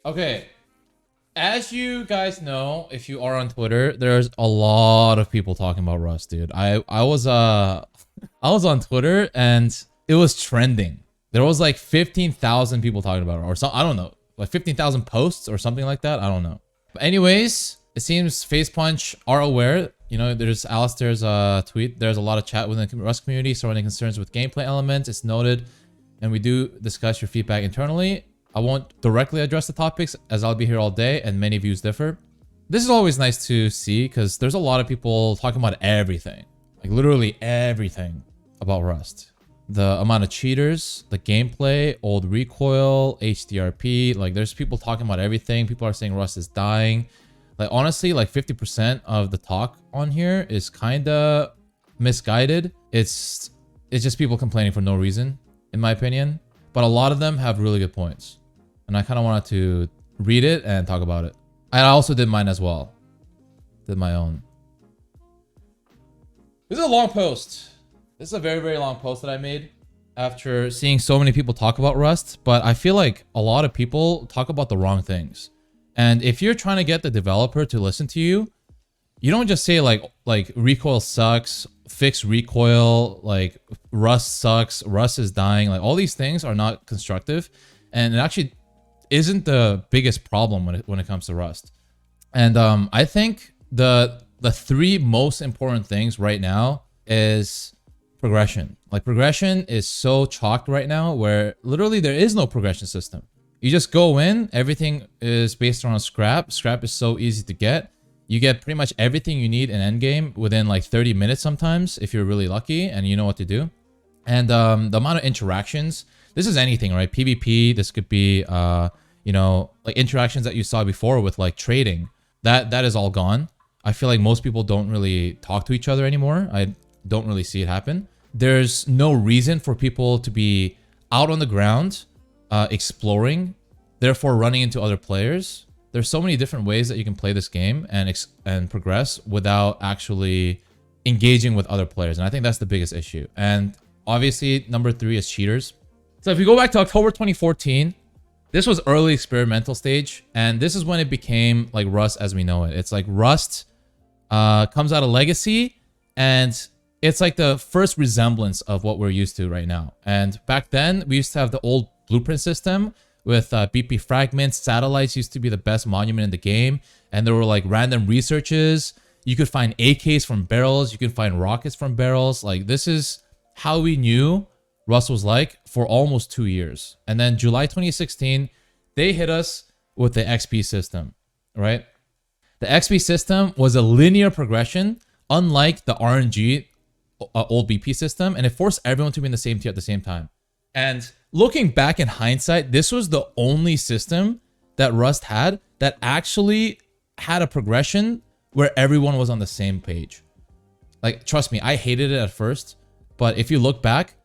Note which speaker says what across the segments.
Speaker 1: Okay, as you guys know, if you are on Twitter, there's a lot of people talking about Rust, dude. I was I was on Twitter and it was trending. There was like 15,000 people talking about it, or so I don't know, like 15,000 posts or something like that. I don't know. But anyways, it seems Facepunch are aware. You know, there's Alistair's tweet. There's a lot of chat within the Rust community surrounding concerns with gameplay elements. It's noted, and we do discuss your feedback internally. I won't directly address the topics as I'll be here all day and many views differ. This is always nice to see because there's a lot of people talking about everything, like literally everything about Rust. The amount of cheaters, the gameplay, old recoil, HDRP, like there's people talking about everything. People are saying Rust is dying. Like honestly, like 50% of the talk on here is kind of misguided. It's just people complaining for no reason, in my opinion. But a lot of them have really good points. And I kind of wanted to read it and talk about it. I also did mine as well. Did my own. This is a long post. This is a very, very long post that I made after seeing so many people talk about Rust. But I feel like a lot of people talk about the wrong things. And if you're trying to get the developer to listen to you, you don't just say like recoil sucks, fix recoil, like Rust sucks, Rust is dying. Like all these things are not constructive. And it actually isn't the biggest problem when it comes to Rust. And I think the three most important things right now is progression. Like progression is so chalked right now where literally there is no progression system. You just go in, everything is based around scrap. Scrap is so easy to get. You get pretty much everything you need in endgame within like 30 minutes sometimes if you're really lucky and you know what to do. And the amount of interactions, this is anything, right? PvP, this could be you know, like interactions that you saw before with like trading. That is all gone. I feel like most people don't really talk to each other anymore. I don't really see it happen. There's no reason for people to be out on the ground exploring, therefore running into other players. There's so many different ways that you can play this game and progress without actually engaging with other players. And I think that's the biggest issue. And obviously, number 3 is cheaters. So if you go back to October 2014, this was early experimental stage. And this is when it became like Rust as we know it. It's like Rust comes out of Legacy, and it's like the first resemblance of what we're used to right now. And back then, we used to have the old blueprint system with BP fragments. Satellites used to be the best monument in the game. And there were like random researches. You could find AKs from barrels. You could find rockets from barrels. Like this is how we knew Rust was like for almost 2 years. And then July 2016, they hit us with the XP system, right? The XP system was a linear progression, unlike the RNG old BP system. And it forced everyone to be in the same tier at the same time. And looking back in hindsight, this was the only system that Rust had that actually had a progression where everyone was on the same page. Like, trust me, I hated it at first. But if you look back,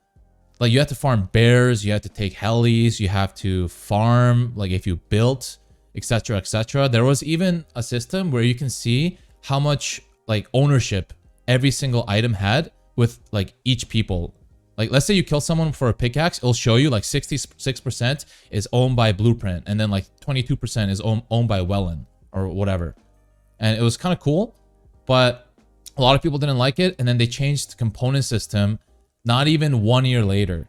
Speaker 1: like you have to farm bears, you have to take helis, you have to farm, like if you built, etc., etc. There was even a system where you can see how much like ownership every single item had with like each people. Like, let's say you kill someone for a pickaxe, it'll show you like 66% is owned by Blueprint, and then like 22% is owned by Wellen or whatever. And it was kind of cool, but a lot of people didn't like it. And then they changed the component system not even 1 year later,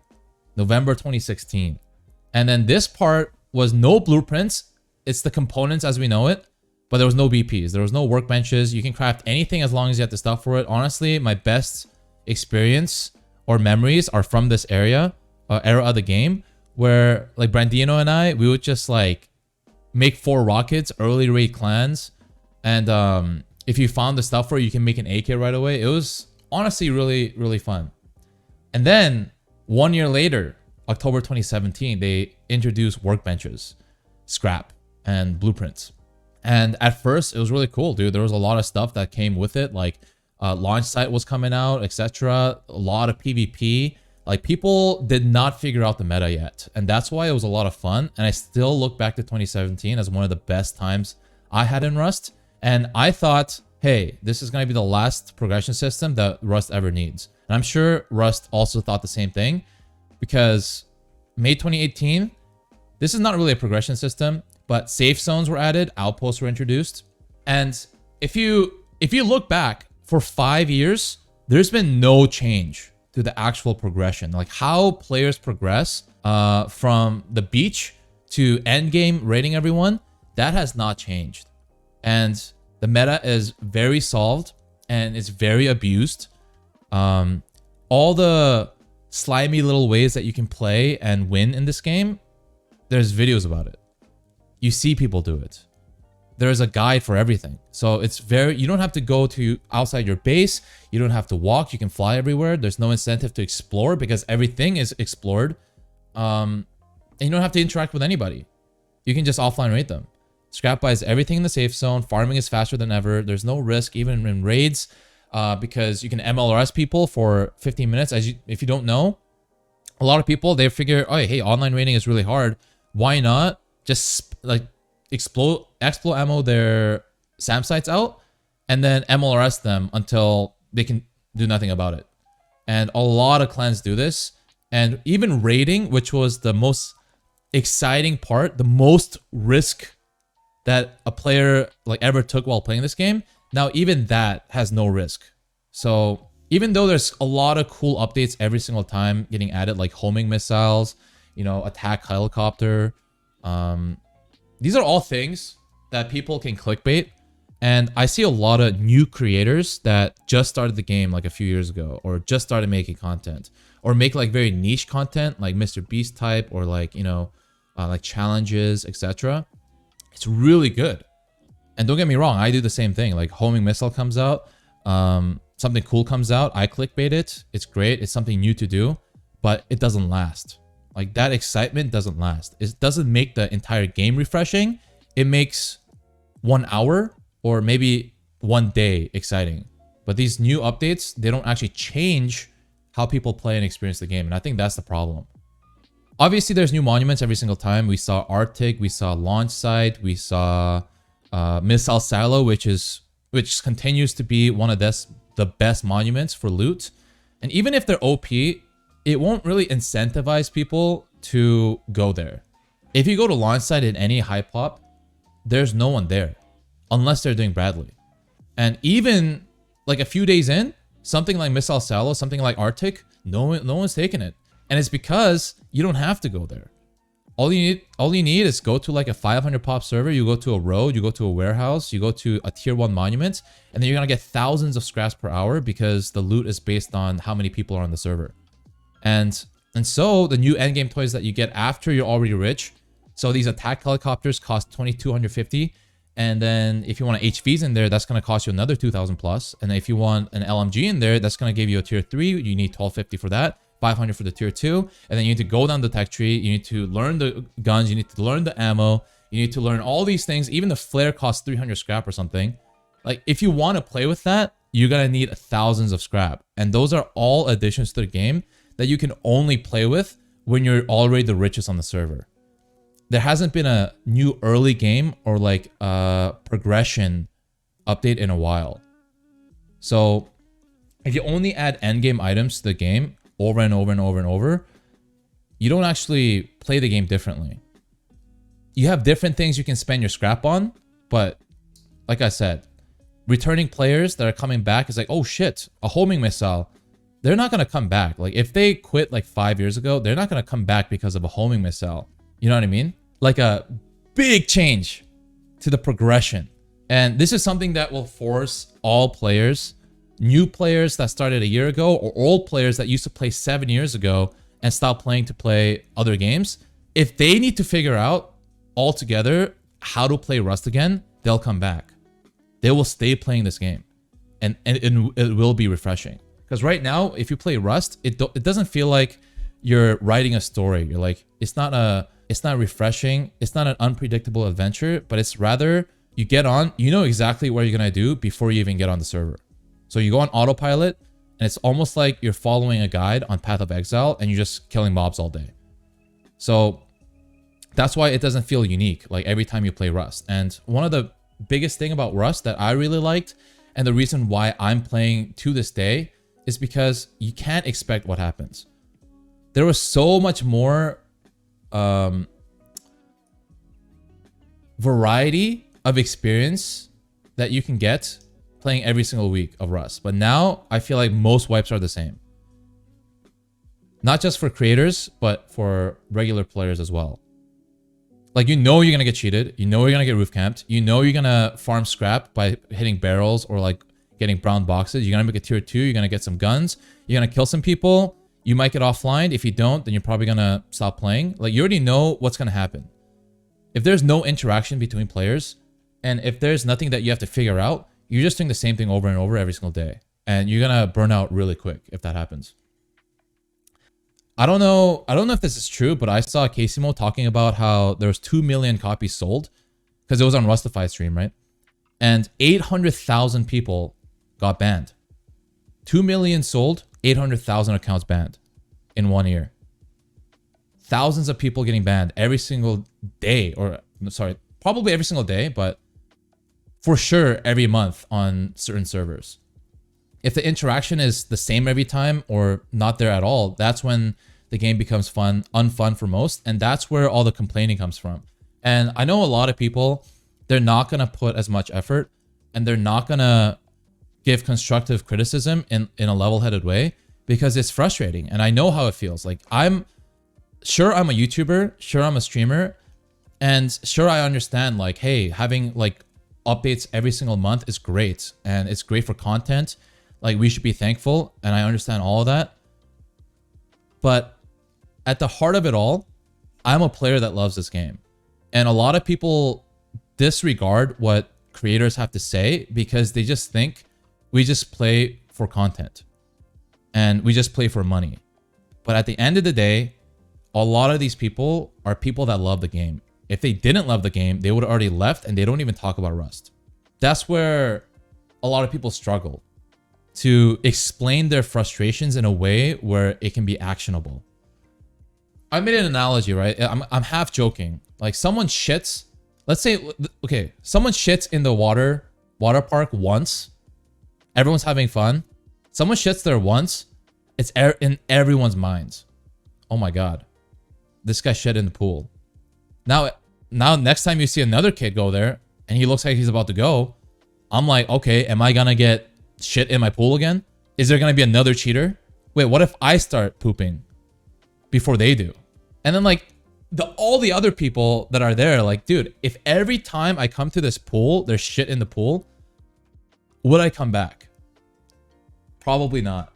Speaker 1: November 2016. And then this part was no blueprints. It's the components as we know it, but there was no BPs. There was no workbenches. You can craft anything as long as you have the stuff for it. Honestly, my best experience or memories are from this era of the game where like Brandino and I, we would just like make 4 rockets, early raid clans. And if you found the stuff for it, you can make an AK right away. It was honestly really, really fun. And then 1 year later, October 2017, they introduced workbenches, scrap, and blueprints. And at first, it was really cool, dude. There was a lot of stuff that came with it, like launch site was coming out, etc. A lot of PvP. Like people did not figure out the meta yet. And that's why it was a lot of fun. And I still look back to 2017 as one of the best times I had in Rust. And I thought, hey, this is going to be the last progression system that Rust ever needs. And I'm sure Rust also thought the same thing, because May 2018, this is not really a progression system. but safe zones were added, outposts were introduced. And if you look back for 5 years, there's been no change to the actual progression, like how players progress from the beach to end game raiding everyone. That has not changed, and the meta is very solved and it's very abused. All the slimy little ways that you can play and win in this game, there's videos about it. You see people do it. There's a guide for everything. So it's you don't have to go to outside your base. You don't have to walk. You can fly everywhere. There's no incentive to explore because everything is explored. And you don't have to interact with anybody. You can just offline raid them. Scrap buys everything in the safe zone. Farming is faster than ever. There's no risk even in raids because you can MLRS people for 15 minutes. If you don't know, a lot of people, they figure, oh, hey, online raiding is really hard. Why not just like explode ammo their SAM sites out and then MLRS them until they can do nothing about it. And a lot of clans do this. And even raiding, which was the most exciting part, the most risk that a player like ever took while playing this game, now even that has no risk. So even though there's a lot of cool updates every single time getting added, like homing missiles, you know, attack helicopter, these are all things that people can clickbait. And I see a lot of new creators that just started the game like a few years ago, or just started making content, or make like very niche content like Mr. Beast type, or like, you know, like challenges, etc. It's really good. And don't get me wrong, I do the same thing. Like homing missile comes out, something cool comes out, I clickbait it. It's great. It's something new to do, but it doesn't last. Like that excitement doesn't last. It doesn't make the entire game refreshing. It makes 1 hour or maybe 1 day exciting. But these new updates, they don't actually change how people play and experience the game. And I think that's the problem. Obviously, there's new monuments every single time. We saw Arctic, we saw Launch Site, we saw Missile Silo, which continues to be one of the best monuments for loot. And even if they're OP, it won't really incentivize people to go there. If you go to Launch Site in any high pop, there's no one there unless they're doing Bradley. And even like a few days in, something like Missile Silo, something like Arctic, no one's taking it. And it's because you don't have to go there. All you need is go to like a 500 pop server. You go to a road, you go to a warehouse, you go to a tier 1 monument, and then you're gonna get thousands of scraps per hour because the loot is based on how many people are on the server. And so the new endgame toys that you get after you're already rich. So these attack helicopters cost 2,250. And then if you want HVs in there, that's going to cost you another 2,000 plus. And if you want an LMG in there, that's going to give you a tier 3. You need 1,250 for that, 500 for the tier 2. And then you need to go down the tech tree. You need to learn the guns. You need to learn the ammo. You need to learn all these things. Even the flare costs 300 scrap or something. Like if you want to play with that, you're going to need thousands of scrap. And those are all additions to the game that you can only play with when you're already the richest on the server. There hasn't been a new early game or like progression update in a while. So if you only add endgame items to the game over and over and over and over, you don't actually play the game differently. You have different things you can spend your scrap on, but like I said, returning players that are coming back is like, oh shit, a homing missile. They're not going to come back. Like if they quit like 5 years ago, they're not going to come back because of a homing missile. You know what I mean? Like a big change to the progression. And this is something that will force all players, new players that started a year ago, or old players that used to play 7 years ago and stopped playing to play other games. If they need to figure out altogether how to play Rust again, they'll come back. They will stay playing this game. And it will be refreshing. Because right now, if you play Rust, it doesn't feel like you're writing a story. You're like, it's not refreshing. It's not an unpredictable adventure, but it's rather you get on, you know exactly what you're going to do before you even get on the server. So you go on autopilot and it's almost like you're following a guide on Path of Exile and you're just killing mobs all day. So that's why it doesn't feel unique like every time you play Rust. And one of the biggest thing about Rust that I really liked, and the reason why I'm playing to this day, is because you can't expect what happens. There was so much more variety of experience that you can get playing every single week of Rust. But now I feel like most wipes are the same. Not just for creators, but for regular players as well. Like, you know you're gonna get cheated. You know you're gonna get roof camped. You know you're gonna farm scrap by hitting barrels or like getting brown boxes. You're gonna make a tier 2. You're gonna get some guns. You're gonna kill some people. You might get offline. If you don't, then you're probably gonna stop playing. Like, you already know what's gonna happen. If there's no interaction between players, and if there's nothing that you have to figure out, you're just doing the same thing over and over every single day. And you're gonna burn out really quick if that happens. I don't know if this is true, but I saw Casimo talking about how there was 2 million copies sold because it was on Rustified stream, right? And 800,000 people got banned. 2 million sold, 800,000 accounts banned in 1 year. Thousands of people getting banned every single day, or sorry, probably every single day, but for sure every month on certain servers. If the interaction is the same every time or not there at all, that's when the game becomes unfun for most. And that's where all the complaining comes from. And I know a lot of people, they're not going to put as much effort and they're not going to give constructive criticism in a level-headed way because it's frustrating. And I know how it feels. Like, I'm a YouTuber, sure I'm a streamer, and sure I understand like, hey, having like updates every single month is great and it's great for content. Like, we should be thankful, and I understand all of that. But at the heart of it all, I'm a player that loves this game. And a lot of people disregard what creators have to say because they just think we just play for content and we just play for money. But at the end of the day, a lot of these people are people that love the game. If they didn't love the game, they would have already left, and they don't even talk about Rust. That's where a lot of people struggle to explain their frustrations in a way where it can be actionable. I made an analogy, right? I'm half joking. Like, someone shits, let's say, okay, someone shits in the water park once. Everyone's having fun. Someone shits there once. It's in everyone's minds. Oh my God, this guy shit in the pool. Now next time you see another kid go there and he looks like he's about to go, I'm like, okay, am I gonna get shit in my pool again? Is there gonna be another cheater? Wait, what if I start pooping before they do? And then like all the other people that are there, like, dude, if every time I come to this pool there's shit in the pool, would I come back? Probably not.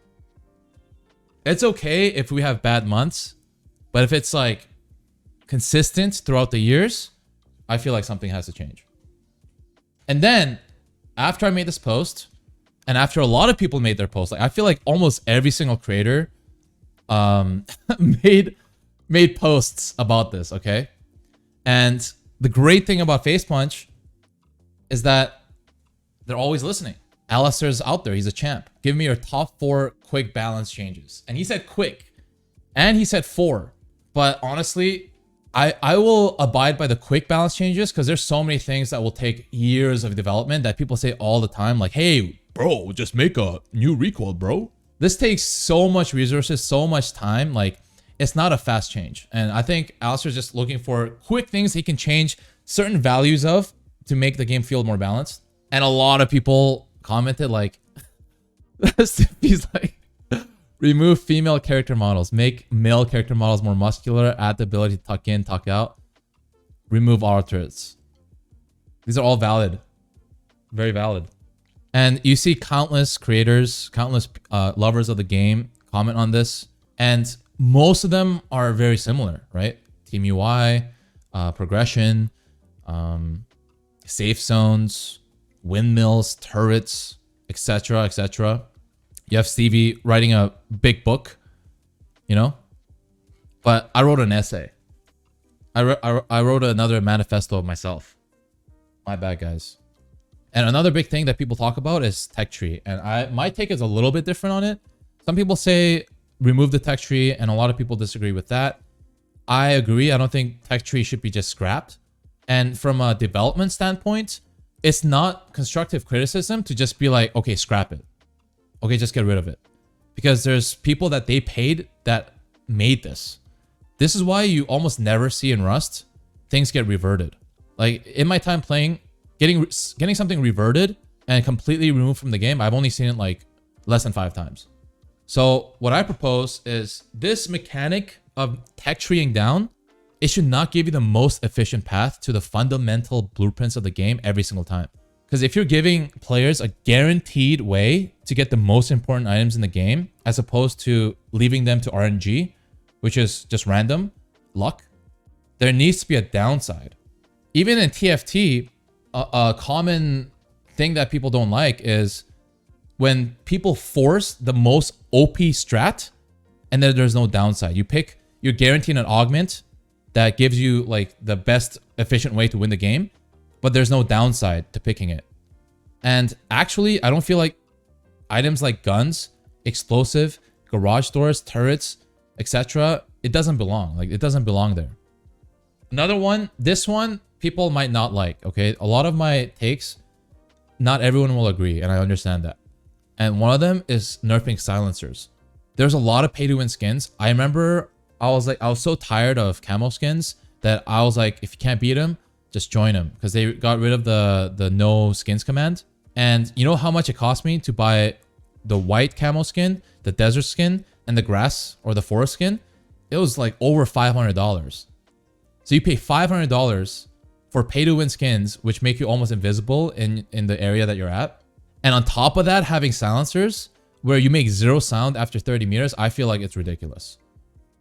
Speaker 1: It's okay if we have bad months, but if it's like consistent throughout the years, I feel like something has to change. And then after I made this post, and after a lot of people made their posts, like, I feel like almost every single creator made posts about this, okay? And the great thing about Face Punch is that they're always listening. Alistair's out there, he's a champ. Give me your top 4 quick balance changes. And he said quick, and he said 4. But honestly, I will abide by the quick balance changes because there's so many things that will take years of development that people say all the time, like, hey, bro, just make a new recoil, bro. This takes so much resources, so much time. Like, it's not a fast change. And I think Alistair's just looking for quick things he can change certain values of to make the game feel more balanced. And a lot of people commented like, he's like, remove female character models, make male character models more muscular, add the ability to tuck in, tuck out, remove auto turrets. These are all valid, very valid. And you see countless creators, countless lovers of the game comment on this, and most of them are very similar, right? Team UI, progression, safe zones, windmills, turrets, etc., etc. You have Stevie writing a big book, you know? But I wrote an essay. I wrote another manifesto of myself. My bad, guys. And another big thing that people talk about is tech tree. And my take is a little bit different on it. Some people say remove the tech tree, and a lot of people disagree with that. I agree. I don't think tech tree should be just scrapped. And from a development standpoint, it's not constructive criticism to just be like, okay, scrap it. Okay, just get rid of it. Because there's people that they paid that made this. This is why you almost never see in Rust things get reverted. Like in my time playing, getting something reverted and completely removed from the game, I've only seen it like less than 5 times. So what I propose is this mechanic of tech treeing down, it should not give you the most efficient path to the fundamental blueprints of the game every single time. Because if you're giving players a guaranteed way to get the most important items in the game, as opposed to leaving them to RNG, which is just random luck, there needs to be a downside. Even in TFT, a common thing that people don't like is when people force the most OP strat and then there's no downside. You're guaranteed an augment that gives you like the best efficient way to win the game, but there's no downside to picking it. And actually, I don't feel like items like guns, explosive, garage doors, turrets, etc., it doesn't belong. Like, it doesn't belong there. Another one, this one, people might not like, okay? A lot of my takes, not everyone will agree, and I understand that. And one of them is nerfing silencers. There's a lot of pay-to-win skins. I remember I was so tired of camo skins that I was like, if you can't beat them, just join them, because they got rid of the no skins command. And you know how much it cost me to buy the white camo skin, the desert skin, and the grass or the forest skin? It was like over $500. So you pay $500 for pay-to-win skins, which make you almost invisible in the area that you're at. And on top of that, having silencers where you make 0 sound after 30 meters, I feel like it's ridiculous.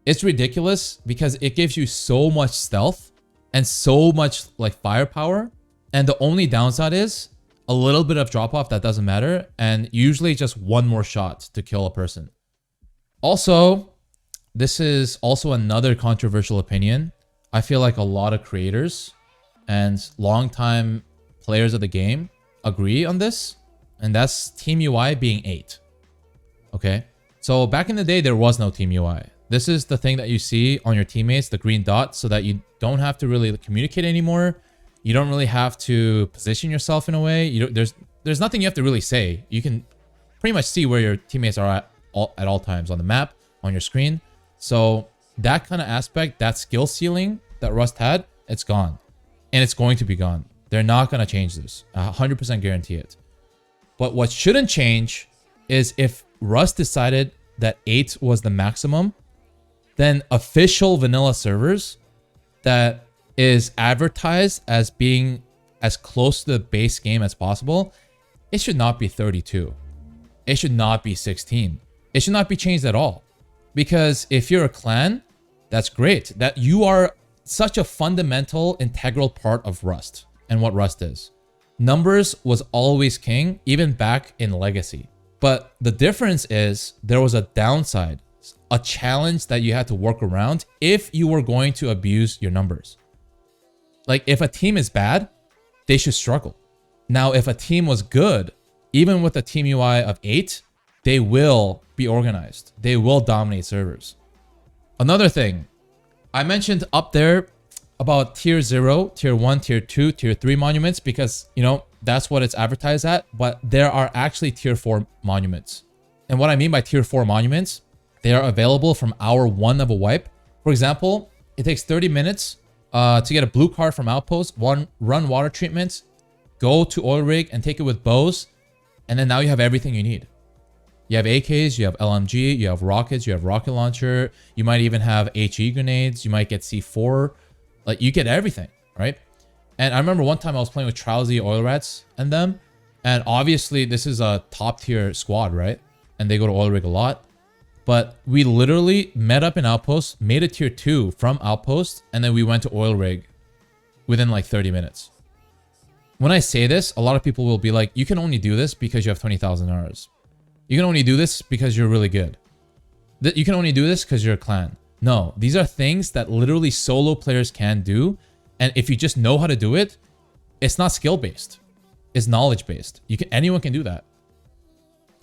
Speaker 1: It's ridiculous because it gives you so much stealth and so much like firepower. And the only downside is a little bit of drop off that doesn't matter. And usually just one more shot to kill a person. Also, this is also another controversial opinion. I feel like a lot of creators and longtime players of the game agree on this. And that's Team UI being 8. Okay. So back in the day, there was no Team UI. This is the thing that you see on your teammates, the green dot, so that you don't have to really communicate anymore. You don't really have to position yourself in a way. There's nothing you have to really say. You can pretty much see where your teammates are at all times on the map, on your screen. So that kind of aspect, that skill ceiling that Rust had, it's gone. And it's going to be gone. They're not going to change this. 100% guarantee it. But what shouldn't change is if Rust decided that 8 was the maximum, then official vanilla servers that is advertised as being as close to the base game as possible, it should not be 32. It should not be 16. It should not be changed at all. Because if you're a clan, that's great. That you are such a fundamental, integral part of Rust and what Rust is. Numbers was always king, even back in Legacy. But the difference is there was a downside, a challenge that you had to work around if you were going to abuse your numbers. Like if a team is bad, they should struggle. Now, if a team was good, even with a team UI of 8, they will be organized. They will dominate servers. Another thing, I mentioned up there about tier 0, tier 1, tier 2, tier 3 monuments because, you know, that's what it's advertised at. But there are actually tier 4 monuments. And what I mean by tier 4 monuments, they are available from hour 1 of a wipe. For example, it takes 30 minutes to get a blue card from Outpost, run water treatments, go to oil rig and take it with bows. And then now you have everything you need. You have AKs, you have LMG, you have rockets, you have rocket launcher. You might even have HE grenades. You might get C4. Like you get everything, right? And I remember one time I was playing with Trowsy, Oil Rats and them. And obviously this is a top tier squad, right? And they go to oil rig a lot. But we literally met up in Outpost, made a tier 2 from Outpost, and then we went to oil rig within like 30 minutes. When I say this, a lot of people will be like, you can only do this because you have 20,000 hours. You can only do this because you're really good. You can only do this because you're a clan. No, these are things that literally solo players can do. And if you just know how to do it, it's not skill-based. It's knowledge-based. Anyone can do that.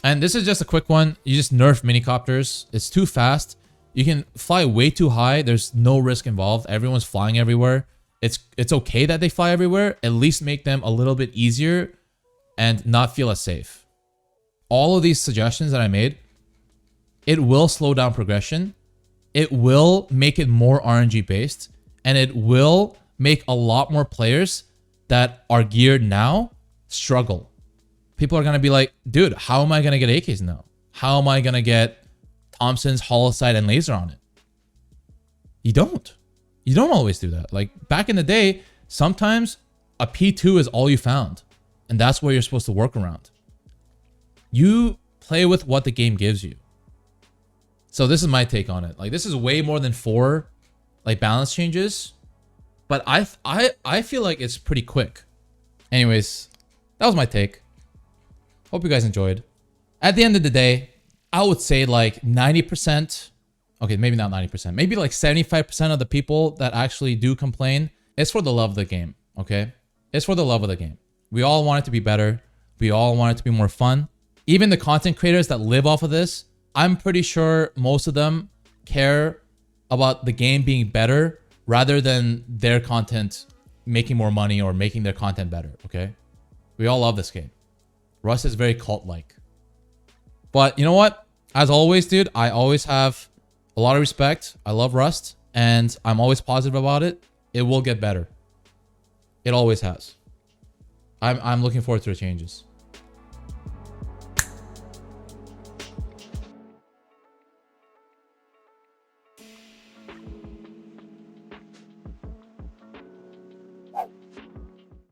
Speaker 1: And this is just a quick one. You just nerf minicopters. It's too fast. You can fly way too high. There's no risk involved. Everyone's flying everywhere. It's okay that they fly everywhere. At least make them a little bit easier and not feel as safe. All of these suggestions that I made, it will slow down progression. It will make it more RNG based. And it will make a lot more players that are geared now struggle. People are going to be like, dude, how am I going to get AKs now? How am I going to get Thompson's, Holosight, and Laser on it? You don't. You don't always do that. Like back in the day, sometimes a P2 is all you found. And that's what you're supposed to work around. You play with what the game gives you. So this is my take on it. Like this is way more than 4 like balance changes. But I feel like it's pretty quick. Anyways, that was my take. Hope you guys enjoyed. At the end of the day, I would say like 90%. Okay, maybe not 90%. Maybe like 75% of the people that actually do complain, it's for the love of the game, okay? It's for the love of the game. We all want it to be better. We all want it to be more fun. Even the content creators that live off of this, I'm pretty sure most of them care about the game being better rather than their content making more money or making their content better, okay? We all love this game. Rust is very cult-like. But you know what? As always, dude, I always have a lot of respect. I love Rust, and I'm always positive about it. It will get better. It always has. I'm looking forward to the changes.